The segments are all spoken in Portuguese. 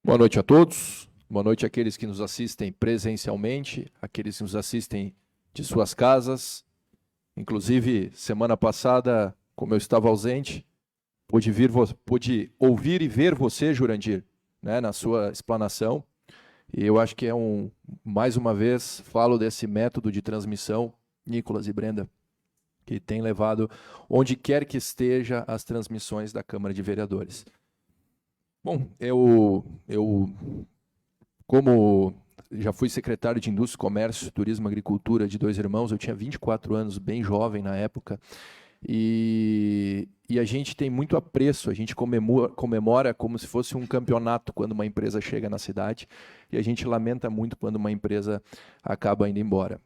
Boa noite a todos, boa noite àqueles que nos assistem presencialmente, àqueles que nos assistem de suas casas. Inclusive, semana passada, como eu estava ausente, pude ouvir e ver você, Jurandir, né, na sua explanação. E eu acho que mais uma vez, falo desse método de transmissão, Nicolas e Brenda, que tem levado onde quer que esteja as transmissões da Câmara de Vereadores. Bom, como já fui secretário de Indústria, Comércio, Turismo e Agricultura de Dois Irmãos, eu tinha 24 anos, bem jovem na época, e a gente tem muito apreço, a gente comemora como se fosse um campeonato quando uma empresa chega na cidade, e a gente lamenta muito quando uma empresa acaba indo embora.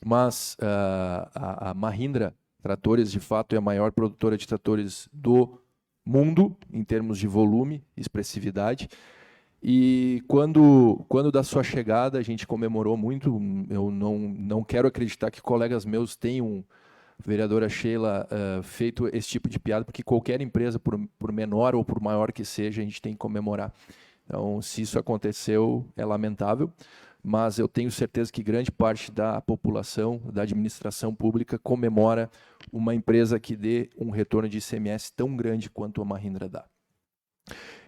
Mas a Mahindra Tratores, de fato, é a maior produtora de tratores do mundo, em termos de volume e expressividade. E quando da sua chegada, a gente comemorou muito. Eu não quero acreditar que colegas meus tenham, vereadora Sheila, feito esse tipo de piada, porque qualquer empresa, por menor ou por maior que seja, a gente tem que comemorar. Então, se isso aconteceu, é lamentável, mas eu tenho certeza que grande parte da população, da administração pública, comemora uma empresa que dê um retorno de ICMS tão grande quanto a Mahindra dá.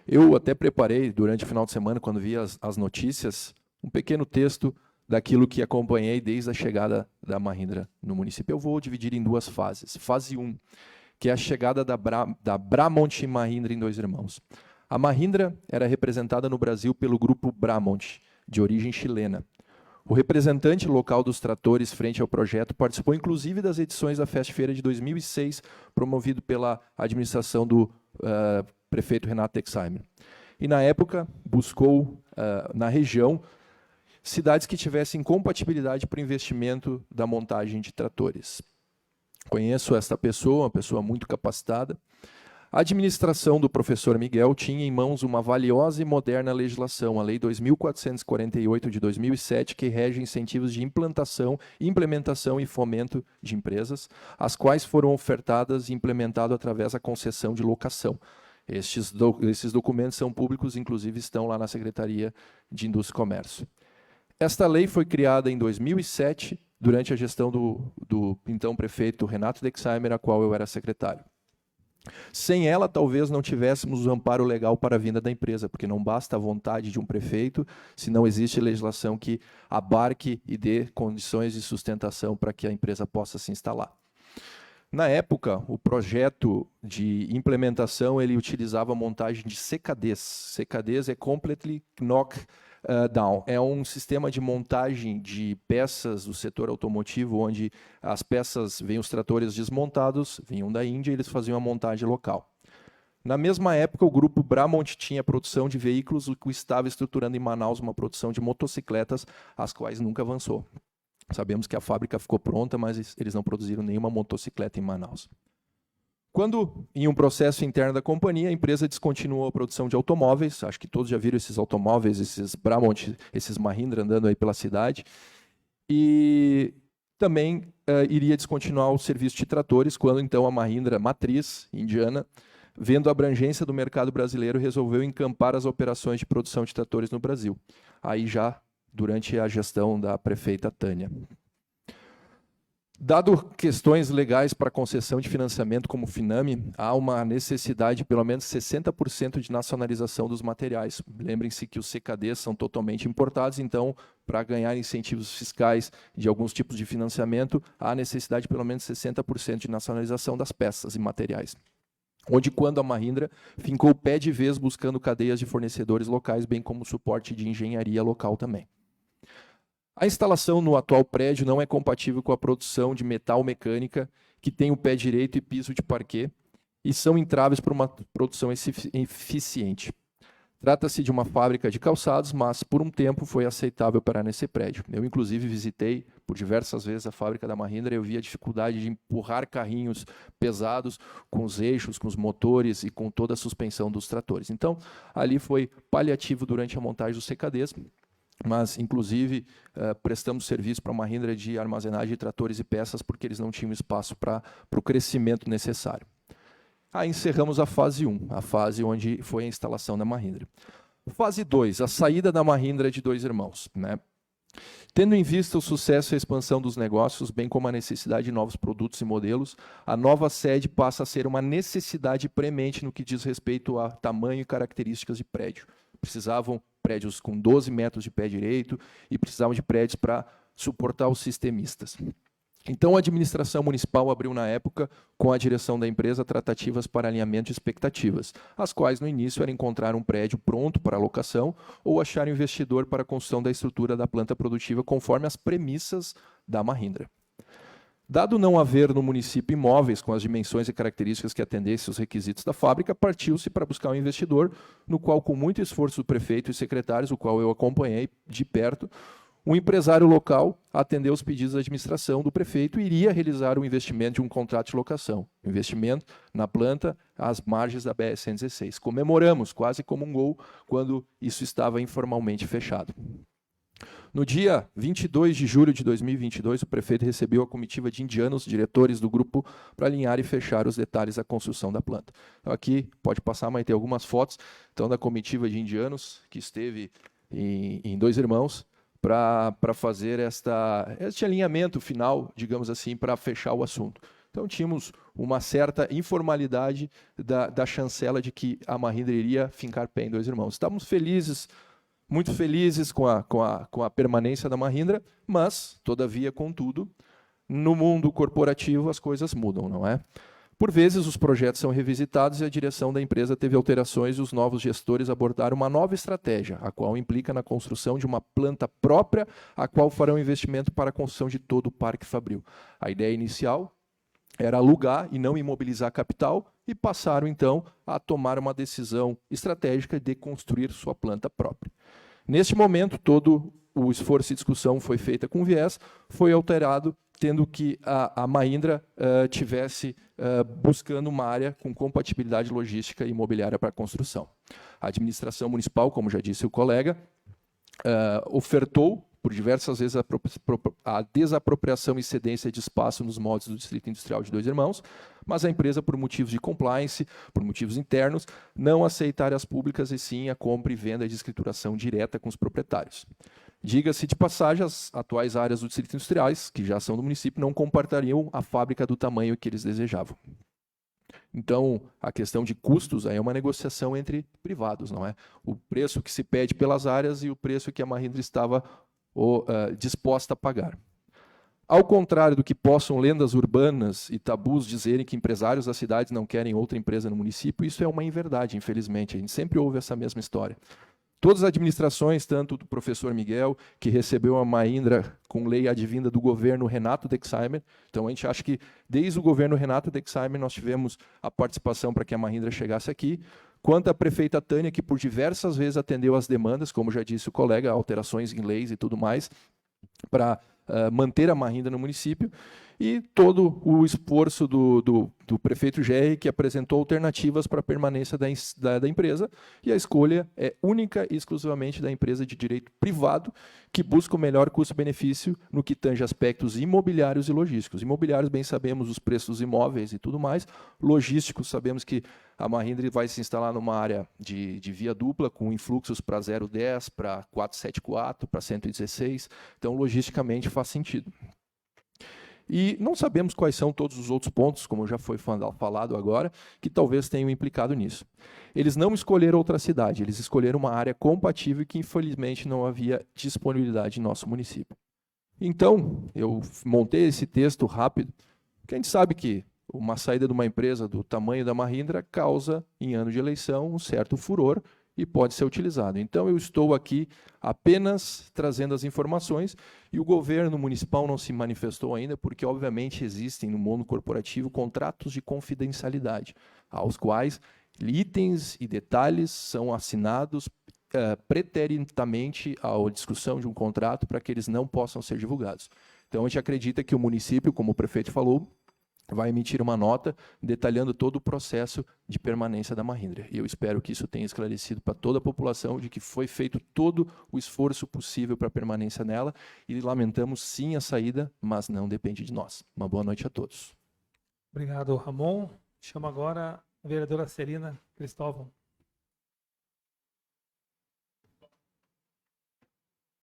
Eu até preparei, durante o final de semana, quando vi as notícias, um pequeno texto daquilo que acompanhei desde a chegada da Mahindra no município. Eu vou dividir em duas fases. Fase 1, que é a chegada da Bramont Mahindra em Dois Irmãos. A Mahindra era representada no Brasil pelo grupo Bramont, de origem chilena. O representante local dos tratores frente ao projeto participou inclusive das edições da Fest Feira de 2006, promovido pela administração do prefeito Renato Texheimer. E, na época, buscou, na região, cidades que tivessem compatibilidade para o investimento da montagem de tratores. Conheço esta pessoa, uma pessoa muito capacitada. A administração do professor Miguel tinha em mãos uma valiosa e moderna legislação, a Lei 2.448 de 2007, que rege incentivos de implementação e fomento de empresas, as quais foram ofertadas e implementadas através da concessão de locação. Esses documentos são públicos, inclusive estão lá na Secretaria de Indústria e Comércio. Esta lei foi criada em 2007, durante a gestão do então prefeito Renato Texheimer, a qual eu era secretário. Sem ela, talvez não tivéssemos o amparo legal para a vinda da empresa, porque não basta a vontade de um prefeito, se não existe legislação que abarque e dê condições de sustentação para que a empresa possa se instalar. Na época, o projeto de implementação ele utilizava a montagem de CKDs. CKDs é Completely Knock Down. É um sistema de montagem de peças do setor automotivo, onde as peças, vêm os tratores desmontados, vinham da Índia e eles faziam a montagem local. Na mesma época, o grupo Bramont tinha produção de veículos, o que estava estruturando em Manaus uma produção de motocicletas, as quais nunca avançou. Sabemos que a fábrica ficou pronta, mas eles não produziram nenhuma motocicleta em Manaus. Quando, em um processo interno da companhia, a empresa descontinuou a produção de automóveis, acho que todos já viram esses automóveis, esses Bramont, esses Mahindra andando aí pela cidade, e também iria descontinuar o serviço de tratores, quando então a Mahindra matriz indiana, vendo a abrangência do mercado brasileiro, resolveu encampar as operações de produção de tratores no Brasil. Aí já durante a gestão da prefeita Tânia. Dado questões legais para concessão de financiamento como o Finame, há uma necessidade de pelo menos 60% de nacionalização dos materiais. Lembrem-se que os CKDs são totalmente importados, então, para ganhar incentivos fiscais de alguns tipos de financiamento, há necessidade de pelo menos 60% de nacionalização das peças e materiais. Onde, quando a Mahindra fincou o pé de vez buscando cadeias de fornecedores locais, bem como suporte de engenharia local também. A instalação no atual prédio não é compatível com a produção de metal mecânica, que tem o pé direito e piso de parquet, e são entraves para uma produção eficiente. Trata-se de uma fábrica de calçados, mas por um tempo foi aceitável operar nesse prédio. Eu, inclusive, visitei por diversas vezes a fábrica da Mahindra e eu vi a dificuldade de empurrar carrinhos pesados com os eixos, com os motores e com toda a suspensão dos tratores. Então, ali foi paliativo durante a montagem dos CKDs, mas, inclusive, prestamos serviço para a Mahindra de armazenagem de tratores e peças, porque eles não tinham espaço para o crescimento necessário. Aí encerramos a fase 1, a fase onde foi a instalação da Mahindra. Fase 2, a saída da Mahindra de Dois Irmãos, né? Tendo em vista o sucesso e a expansão dos negócios, bem como a necessidade de novos produtos e modelos, a nova sede passa a ser uma necessidade premente no que diz respeito a tamanho e características de prédio. Precisavam prédios com 12 metros de pé direito e precisavam de prédios para suportar os sistemistas. Então, a administração municipal abriu, na época, com a direção da empresa, tratativas para alinhamento de expectativas, as quais, no início, era encontrar um prédio pronto para locação ou achar um investidor para a construção da estrutura da planta produtiva conforme as premissas da Mahindra. Dado não haver no município imóveis com as dimensões e características que atendessem os requisitos da fábrica, partiu-se para buscar um investidor, no qual, com muito esforço do prefeito e secretários, o qual eu acompanhei de perto, o empresário local atendeu os pedidos da administração do prefeito e iria realizar o investimento de um contrato de locação. Investimento na planta às margens da BR-116. Comemoramos, quase como um gol, quando isso estava informalmente fechado. No dia 22 de julho de 2022, o prefeito recebeu a comitiva de indianos, diretores do grupo, para alinhar e fechar os detalhes da construção da planta. Então, aqui, pode passar, mas tem algumas fotos então, da comitiva de indianos que esteve em Dois Irmãos, para fazer este alinhamento final, digamos assim, para fechar o assunto. Então, tínhamos uma certa informalidade da chancela de que a Mahindra iria fincar pé em Dois Irmãos. Estávamos felizes, muito felizes com a permanência da Mahindra, mas, todavia, contudo, no mundo corporativo as coisas mudam, não é? Por vezes, os projetos são revisitados e a direção da empresa teve alterações e os novos gestores abordaram uma nova estratégia, a qual implica na construção de uma planta própria, a qual farão investimento para a construção de todo o Parque Fabril. A ideia inicial era alugar e não imobilizar capital e passaram, então, a tomar uma decisão estratégica de construir sua planta própria. Neste momento, todo o esforço e discussão foi feita com viés, foi alterado, tendo que a Mahindra tivesse buscando uma área com compatibilidade logística e imobiliária para a construção. A administração municipal, como já disse o colega, ofertou por diversas vezes a desapropriação e cedência de espaço nos moldes do Distrito Industrial de Dois Irmãos, mas a empresa, por motivos de compliance, por motivos internos, não aceitaram as públicas e sim a compra e venda de escrituração direta com os proprietários. Diga-se de passagem, as atuais áreas do Distrito Industriais, que já são do município, não comportariam a fábrica do tamanho que eles desejavam. Então, a questão de custos aí é uma negociação entre privados, não é? O preço que se pede pelas áreas e o preço que a Mahindra estava disposta a pagar. Ao contrário do que possam lendas urbanas e tabus dizerem que empresários das cidades não querem outra empresa no município, isso é uma inverdade, infelizmente. A gente sempre ouve essa mesma história. Todas as administrações, tanto do professor Miguel, que recebeu a Mahindra com lei advinda do governo Renato Dexheimer, então a gente acha que desde o governo Renato Dexheimer nós tivemos a participação para que a Mahindra chegasse aqui, quanto a prefeita Tânia, que por diversas vezes atendeu às demandas, como já disse o colega, alterações em leis e tudo mais, para manter a Mahindra no município, e todo o esforço do prefeito Gerri, que apresentou alternativas para a permanência da empresa, e a escolha é única e exclusivamente da empresa de direito privado, que busca o melhor custo-benefício no que tange aspectos imobiliários e logísticos. Imobiliários, bem sabemos, os preços dos imóveis e tudo mais. Logísticos, sabemos que a Mahindra vai se instalar numa área de via dupla, com influxos para 010, para 474, para 116. Então, logisticamente, faz sentido. E não sabemos quais são todos os outros pontos, como já foi falado agora, que talvez tenham implicado nisso. Eles não escolheram outra cidade, eles escolheram uma área compatível e que, infelizmente, não havia disponibilidade em nosso município. Então, eu montei esse texto rápido, porque a gente sabe que uma saída de uma empresa do tamanho da Mahindra causa, em ano de eleição, um certo furor, e pode ser utilizado. Então, eu estou aqui apenas trazendo as informações e o governo municipal não se manifestou ainda, porque, obviamente, existem no mundo corporativo contratos de confidencialidade, aos quais itens e detalhes são assinados preteritamente à discussão de um contrato para que eles não possam ser divulgados. Então, a gente acredita que o município, como o prefeito falou, vai emitir uma nota detalhando todo o processo de permanência da Mahindra. E eu espero que isso tenha esclarecido para toda a população de que foi feito todo o esforço possível para a permanência nela e lamentamos sim a saída, mas não depende de nós. Uma boa noite a todos. Obrigado, Ramon. Chamo agora a vereadora Celina Cristóvão.